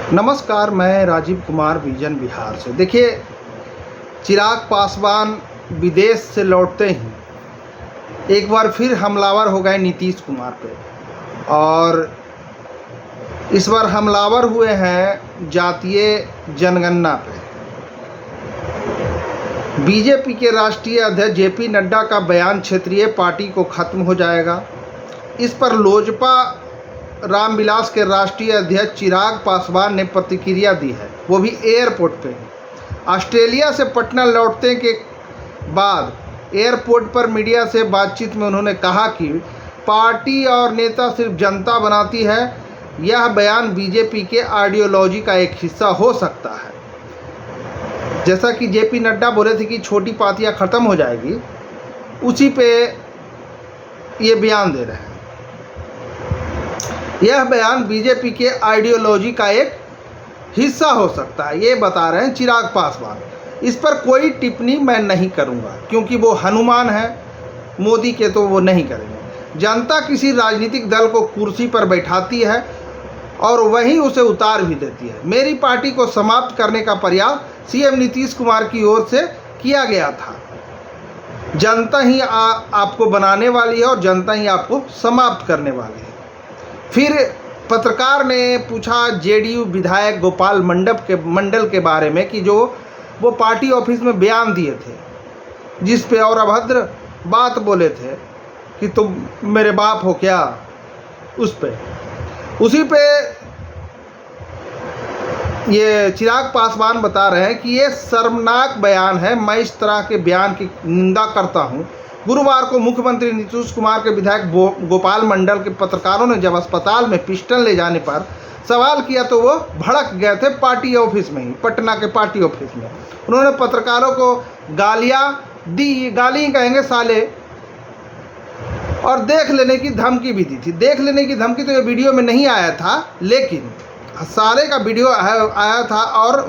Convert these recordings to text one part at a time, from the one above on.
नमस्कार, मैं राजीव कुमार विजन बिहार से। देखिए, चिराग पासवान विदेश से लौटते ही एक बार फिर हमलावर हो गए नीतीश कुमार पे, और इस बार हमलावर हुए हैं जातीय जनगणना पे। बीजेपी के राष्ट्रीय अध्यक्ष जेपी नड्डा का बयान क्षेत्रीय पार्टी को खत्म हो जाएगा। इस पर लोजपा रामविलास के राष्ट्रीय अध्यक्ष चिराग पासवान ने प्रतिक्रिया दी है, वो भी एयरपोर्ट पे। ऑस्ट्रेलिया से पटना लौटने के बाद एयरपोर्ट पर मीडिया से बातचीत में उन्होंने कहा कि पार्टी और नेता सिर्फ जनता बनाती है। यह बयान बीजेपी के आइडियोलॉजी का एक हिस्सा हो सकता है। जैसा कि जेपी नड्डा बोले थे कि छोटी पार्टियां ख़त्म हो जाएगी, उसी पे ये बयान दे रहे हैं। यह बयान बीजेपी के आइडियोलॉजी का एक हिस्सा हो सकता है, ये बता रहे हैं चिराग पासवान। इस पर कोई टिप्पणी मैं नहीं करूंगा, क्योंकि वो हनुमान है मोदी के, तो वो नहीं करेंगे। जनता किसी राजनीतिक दल को कुर्सी पर बैठाती है और वहीं उसे उतार भी देती है। मेरी पार्टी को समाप्त करने का प्रयास सीएम नीतीश कुमार की ओर से किया गया था। जनता ही आपको बनाने वाली है और जनता ही आपको समाप्त करने वाली है। फिर पत्रकार ने पूछा जेडीयू विधायक गोपाल मंडल के बारे में कि जो वो पार्टी ऑफिस में बयान दिए थे, जिस पे और अभद्र बात बोले थे कि तुम मेरे बाप हो क्या, उसी पे ये चिराग पासवान बता रहे हैं कि ये शर्मनाक बयान है। मैं इस तरह के बयान की निंदा करता हूँ। गुरुवार को मुख्यमंत्री नीतीश कुमार के विधायक गोपाल मंडल के पत्रकारों ने जब अस्पताल में पिस्टल ले जाने पर सवाल किया तो वो भड़क गए थे पार्टी ऑफिस में ही, पटना के पार्टी ऑफिस में। उन्होंने पत्रकारों को गालियाँ दी, गाली कहेंगे साले, और देख लेने की धमकी भी दी थी। देख लेने की धमकी तो ये वीडियो में नहीं आया था, लेकिन सारे का वीडियो आया था। और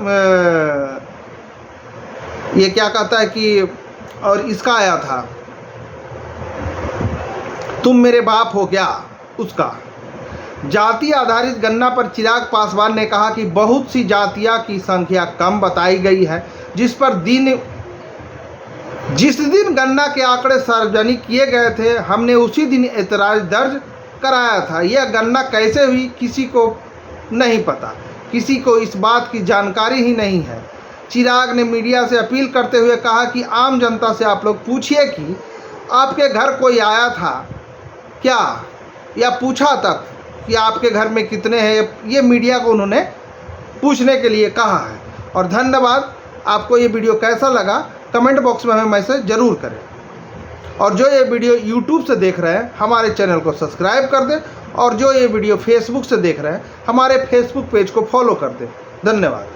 ये क्या कहता है कि और इसका आया था, तुम मेरे बाप हो क्या, उसका। जाति आधारित गणना पर चिराग पासवान ने कहा कि बहुत सी जातियां की संख्या कम बताई गई है, जिस दिन गणना के आंकड़े सार्वजनिक किए गए थे, हमने उसी दिन ऐतराज दर्ज कराया था। यह गणना कैसे हुई किसी को नहीं पता, किसी को इस बात की जानकारी ही नहीं है। चिराग ने मीडिया से अपील करते हुए कहा कि आम जनता से आप लोग पूछिए कि आपके घर कोई आया था क्या, या पूछा तक कि आपके घर में कितने हैं। ये मीडिया को उन्होंने पूछने के लिए कहा है। और धन्यवाद। आपको ये वीडियो कैसा लगा कमेंट बॉक्स में हमें मैसेज ज़रूर करें, और जो ये वीडियो YouTube से देख रहे हैं हमारे चैनल को सब्सक्राइब कर दें, और जो ये वीडियो Facebook से देख रहे हैं हमारे Facebook पेज को फॉलो कर दें। धन्यवाद।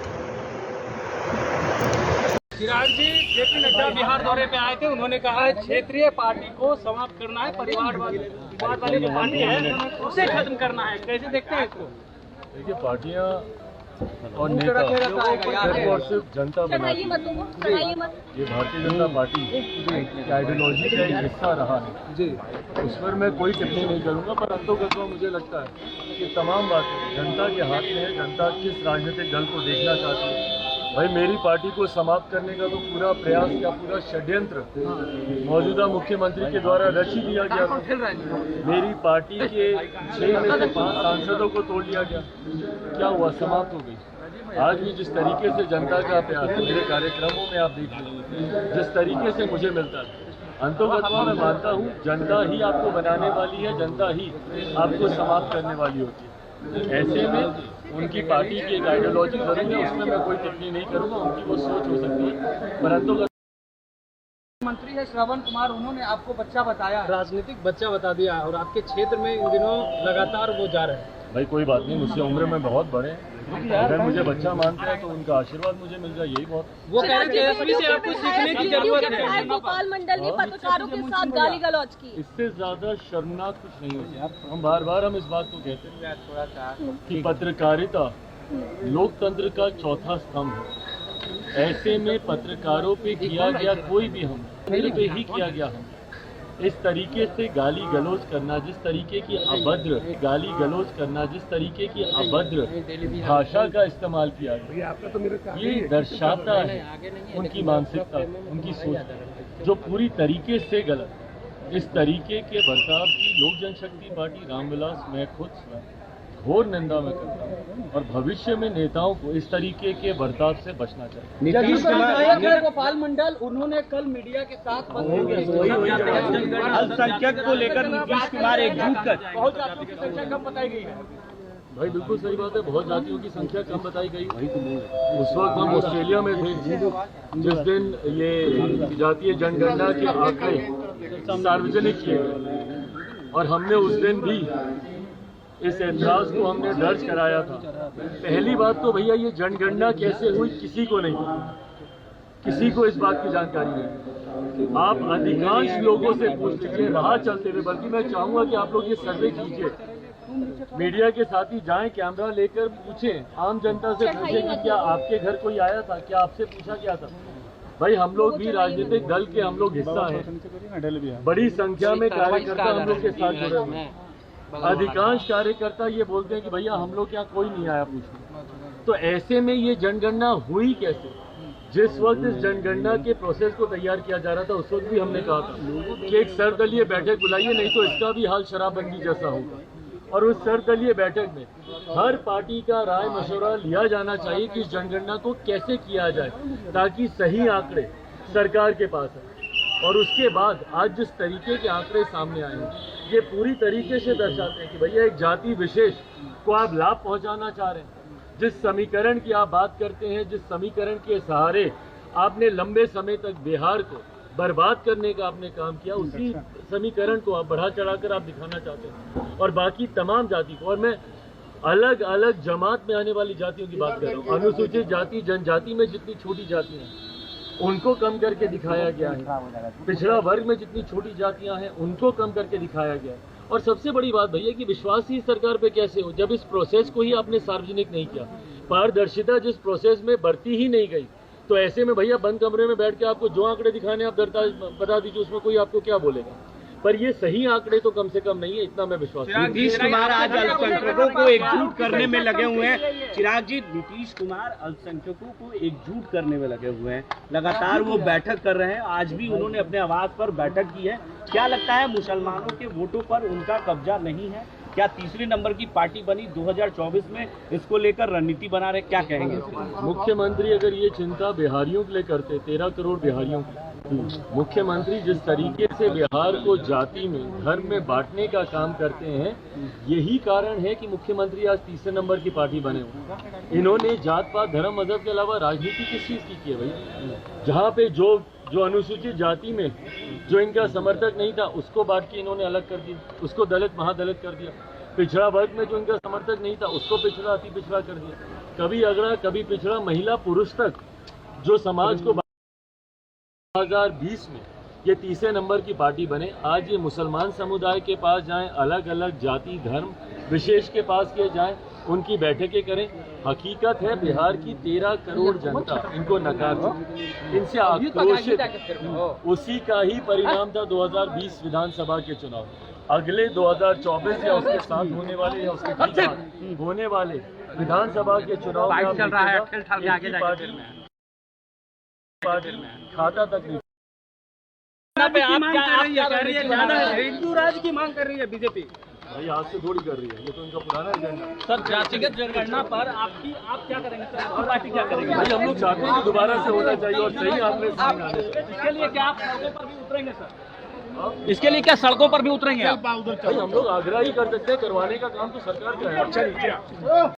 चिराग जी, जेपी नड्डा बिहार दौरे पे आए थे, उन्होंने कहा है क्षेत्रीय पार्टी को समाप्त करना है, परिवारवादी वाली जो पार्टी है उसे खत्म करना है। कैसे देखते हैं इसको? देखिए, पार्टियां और नेता सिर्फ और सिर्फ जनता बनाती है। ये भारतीय जनता पार्टी की आइडियोलॉजी का एक हिस्सा रहा है जी, उस पर मैं कोई टिप्पणी नहीं करूंगा। पर अंतोगत्वा मुझे लगता है कि तमाम बातें जनता के हाथ में है। जनता किस राजनीतिक दल को देखना चाहती है। भाई, मेरी पार्टी को समाप्त करने का तो पूरा प्रयास या पूरा षड्यंत्र मौजूदा मुख्यमंत्री के द्वारा रच ही दिया गया था। मेरी पार्टी के 6 में से 5 सांसदों को तोड़ दिया गया। क्या हुआ? समाप्त हो गई। आज भी जिस तरीके से जनता का प्यार मेरे कार्यक्रमों में आप देख लीजिए, जिस तरीके से मुझे मिलता है, अंतोगत्वा मैं मानता हूँ जनता ही आपको बनाने वाली है, जनता ही आपको समाप्त करने वाली होती है। ऐसे में उनकी पार्टी की एक आइडियोलॉजी जरूर है, उसमें मैं कोई टिप्पणी नहीं करूँगा। उनकी वो सोच हो सकती है, परंतु मंत्री है श्रवण कुमार, उन्होंने आपको बच्चा बताया, राजनीतिक बच्चा बता दिया, और आपके क्षेत्र में इन दिनों लगातार वो जा रहे हैं। भाई, कोई बात नहीं, मुझसे उम्र में बहुत बड़े हैं। अगर मुझे बच्चा मानते हैं तो उनका आशीर्वाद मुझे मिल जाए, यही बहुत। वो कह रहे हैं से आपको सीखने की जरूरत है। गोपाल मंडल ने पत्रकारों के साथ गाली गलौज की। इससे ज्यादा शर्मनाक कुछ नहीं होता। हम बार इस बात को कहते हैं कि पत्रकारिता लोकतंत्र का चौथा स्तंभ है। ऐसे में पत्रकारों पे किया गया कोई भी हम पे ही किया गया हम इस तरीके से गाली गलौज करना, जिस तरीके की अभद्र गाली गलौज करना, जिस तरीके की अभद्र भाषा का इस्तेमाल किया गया, ये दर्शाता है उनकी मानसिकता, उनकी सोच जो पूरी तरीके से गलत है। इस तरीके के बर्ताव की लोक जनशक्ति पार्टी रामविलास मैं खुद घोर निंदा में करता हूँ और भविष्य में नेताओं को इस तरीके के बर्ताव से बचना चाहिए। नीतीश कुमार गोपाल मंडल उन्होंने कल मीडिया के साथ अल्पसंख्यक को लेकर नीतीश कुमार एकजुट कर बहुत जातियों की संख्या कम बताई गई है। भाई बिल्कुल सही बात है, बहुत जातियों की संख्या कम बताई गई। उस वक्त हम ऑस्ट्रेलिया में थे जिस दिन ये जातीय जनगणना के आंकड़े सार्वजनिक किए गए और हमने उस दिन भी इस ऐतराज को हमने दर्ज कराया था। पहली बात तो भैया ये जनगणना कैसे हुई किसी को नहीं, किसी को इस बात की जानकारी नहीं। आप अधिकांश लोगों से पूछ लीजिए राह चलते हुए, बल्कि मैं चाहूंगा कि आप लोग ये सर्वे कीजिए, मीडिया के साथ ही जाएं, कैमरा लेकर पूछें, आम जनता से पूछें कि क्या आपके घर कोई आया था, क्या आपसे पूछा गया था। भाई हम लोग भी राजनीतिक दल के हम लोग हिस्सा हैं, बड़ी संख्या में कार्यकर्ता हम लोग के साथ जुड़े हुए हैं। अधिकांश कार्यकर्ता ये बोलते हैं कि भैया हम लोग यहाँ कोई नहीं आया पूछने। तो ऐसे में ये जनगणना हुई कैसे? जिस वक्त इस जनगणना के प्रोसेस को तैयार किया जा रहा था उस वक्त भी हमने कहा था कि एक सर्वदलीय बैठक बुलाइए, नहीं तो इसका भी हाल शराबबंदी जैसा होगा। और उस सर्वदलीय बैठक में हर पार्टी का राय मशवरा लिया जाना चाहिए कि इस जनगणना को कैसे किया जाए ताकि सही आंकड़े सरकार के पास आए। और उसके बाद आज जिस तरीके के आंकड़े सामने आए हैं ये पूरी तरीके से दर्शाते हैं कि भैया एक जाति विशेष को आप लाभ पहुंचाना चाह रहे हैं। जिस समीकरण की आप बात करते हैं, जिस समीकरण के सहारे आपने लंबे समय तक बिहार को बर्बाद करने का आपने काम किया, उसी समीकरण को आप बढ़ा चढ़ाकर आप दिखाना चाहते हैं। और बाकी तमाम जाति को, और मैं अलग अलग जमात में आने वाली जातियों की बात कर रहा हूँ, अनुसूचित जाति जनजाति में जितनी छोटी जातियाँ हैं उनको कम करके दिखाया गया है, पिछड़ा वर्ग में जितनी छोटी जातियां हैं उनको कम करके दिखाया गया है। और सबसे बड़ी बात भैया कि विश्वास ही सरकार पे कैसे हो जब इस प्रोसेस को ही आपने सार्वजनिक नहीं किया, पारदर्शिता जिस प्रोसेस में बढ़ती ही नहीं गई। तो ऐसे में भैया बंद कमरे में बैठ के आपको जो आंकड़े दिखाने आप बता दीजिए, उसमें कोई आपको क्या बोलेगा। पर ये सही आंकड़े तो कम से कम नहीं है, इतना मैं विश्वास। नीतीश कुमार आज अल्पसंख्यकों को एकजुट करने में लगे हुए हैं। चिराग जी, नीतीश कुमार अल्पसंख्यकों को एकजुट करने में लगे हुए हैं, लगातार वो बैठक कर रहे हैं। आज भी उन्होंने अपने आवास पर बैठक की है। क्या लगता है मुसलमानों के वोटों पर उनका कब्जा नहीं है? क्या तीसरे नंबर की पार्टी बनी 2024 में इसको लेकर रणनीति बना रहे, क्या कहेंगे? मुख्यमंत्री अगर ये चिंता बिहारियों के लिए करते, 13 करोड़ बिहारियों की, मुख्यमंत्री जिस तरीके से बिहार को जाति में धर्म में बांटने का काम करते हैं, यही कारण है कि मुख्यमंत्री आज तीसरे नंबर की पार्टी बने हुए। इन्होंने जात पात धर्म मजहब के अलावा राजनीति किस चीज की है भाई? जहाँ पे जो अनुसूचित जाति में जो इनका समर्थक नहीं था उसको बांट के इन्होंने अलग कर दिया, उसको दलित महादलित कर दिया। पिछड़ा वर्ग में जो इनका समर्थक नहीं था उसको पिछड़ा अति पिछड़ा कर दिया। कभी अगड़ा कभी पिछड़ा, महिला पुरुष तक जो समाज को 2020 में ये तीसरे नंबर की पार्टी बने। आज ये मुसलमान समुदाय के पास जाएं, अलग अलग जाति धर्म विशेष के पास किए जाएं, उनकी बैठकें करें। हकीकत है बिहार की 13 करोड़ जनता इनको नकार चुकी, इनसे आक्रोशित, उसी का ही परिणाम था 2020 विधानसभा के चुनाव। अगले 2024 या उसके साथ होने वाले या उसके बाद होने वाले विधानसभा के चुनाव में पार्टी खाता तक नहीं। हिंदू राज की मांग कर रही है बीजेपी। भाई आज से थोड़ी कर रही है, ये तो इनका पुराना एजेंडा। सर, जातिगत जनगणना पर आप क्या करेंगे सर, और पार्टी क्या करेंगे? भाई हम लोग चाहते हैं कि दोबारा से होना चाहिए और सही आंकड़े सामने आने चाहिए। इसके लिए क्या आप सड़कों पर भी उतरेंगे सर? इसके लिए क्या सड़कों पर भी उतरेंगे आप? भाई हम लोग आग्रह ही कर सकते हैं, करवाने का काम तो सरकार का है।